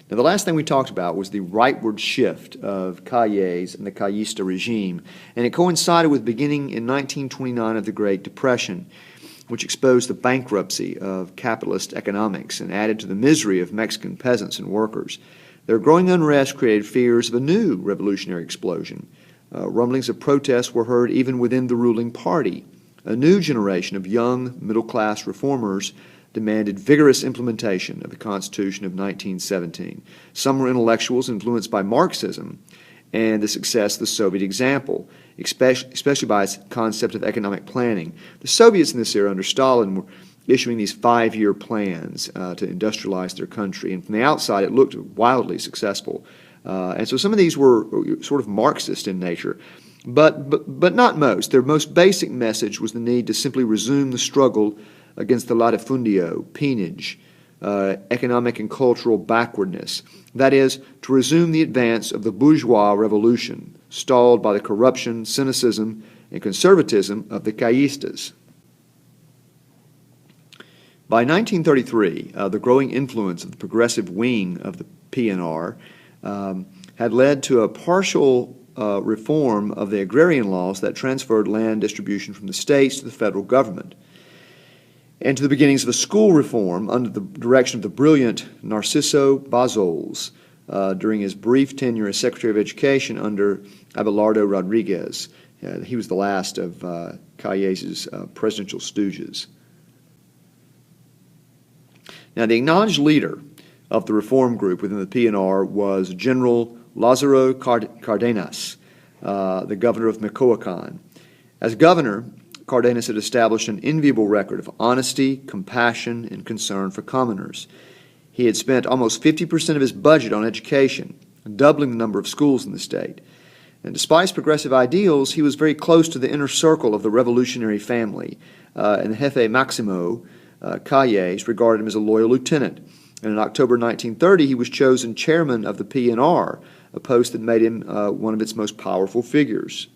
Now, the last thing we talked about was the rightward shift of Calles and the Callista regime, and it coincided with beginning in 1929 of the Great Depression, which exposed the bankruptcy of capitalist economics and added to the misery of Mexican peasants and workers. Their growing unrest created fears of a new revolutionary explosion. Rumblings of protest were heard even within the ruling party. A new generation of young, middle-class reformers demanded vigorous implementation of the Constitution of 1917. Some were intellectuals influenced by Marxism and the success of the Soviet example, especially by its concept of economic planning. The Soviets in this era under Stalin were issuing these 5-year plans to industrialize their country, and from the outside it looked wildly successful. And so some of these were sort of Marxist in nature, but not most. Their most basic message was the need to simply resume the struggle against the latifundio, peonage, economic and cultural backwardness. That is, to resume the advance of the bourgeois revolution, stalled by the corruption, cynicism, and conservatism of the Callistas. By 1933, the growing influence of the progressive wing of the PNR had led to a partial reform of the agrarian laws that transferred land distribution from the states to the federal government, and to the beginnings of a school reform under the direction of the brilliant Narciso Bazols during his brief tenure as Secretary of Education under Abelardo Rodriguez. He was the last of Calles' presidential stooges. Now, the acknowledged leader of the reform group within the PNR was General Lázaro Cárdenas, the governor of Michoacán. As governor, Cárdenas had established an enviable record of honesty, compassion, and concern for commoners. He had spent almost 50% of his budget on education, doubling the number of schools in the state. And despite his progressive ideals, he was very close to the inner circle of the revolutionary family, and the Jefe Maximo, Calles, regarded him as a loyal lieutenant. And in October 1930, he was chosen chairman of the PNR, a post that made him one of its most powerful figures.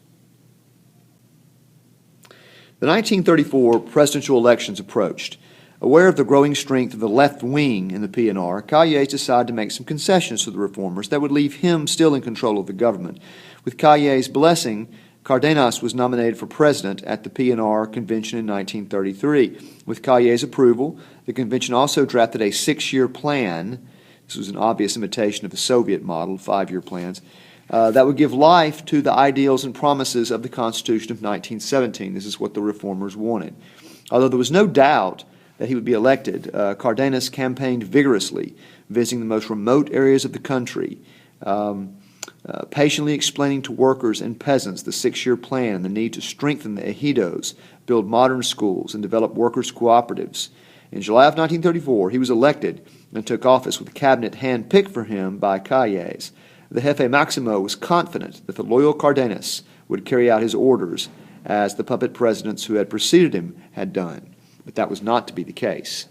The 1934 presidential elections approached. Aware of the growing strength of the left wing in the PNR, Calles decided to make some concessions to the reformers that would leave him still in control of the government. With Calles' blessing, Cárdenas was nominated for president at the PNR convention in 1933. With Calles' approval, the convention also drafted a 6-year plan. This was an obvious imitation of the Soviet model, 5-year plans, that would give life to the ideals and promises of the Constitution of 1917. This is what the reformers wanted. Although there was no doubt that he would be elected, Cárdenas campaigned vigorously, visiting the most remote areas of the country, patiently explaining to workers and peasants the 6-year plan and the need to strengthen the ejidos, build modern schools, and develop workers' cooperatives. In July of 1934, he was elected and took office with a cabinet hand-picked for him by Calles. The Jefe Maximo was confident that the loyal Cárdenas would carry out his orders as the puppet presidents who had preceded him had done. But that was not to be the case.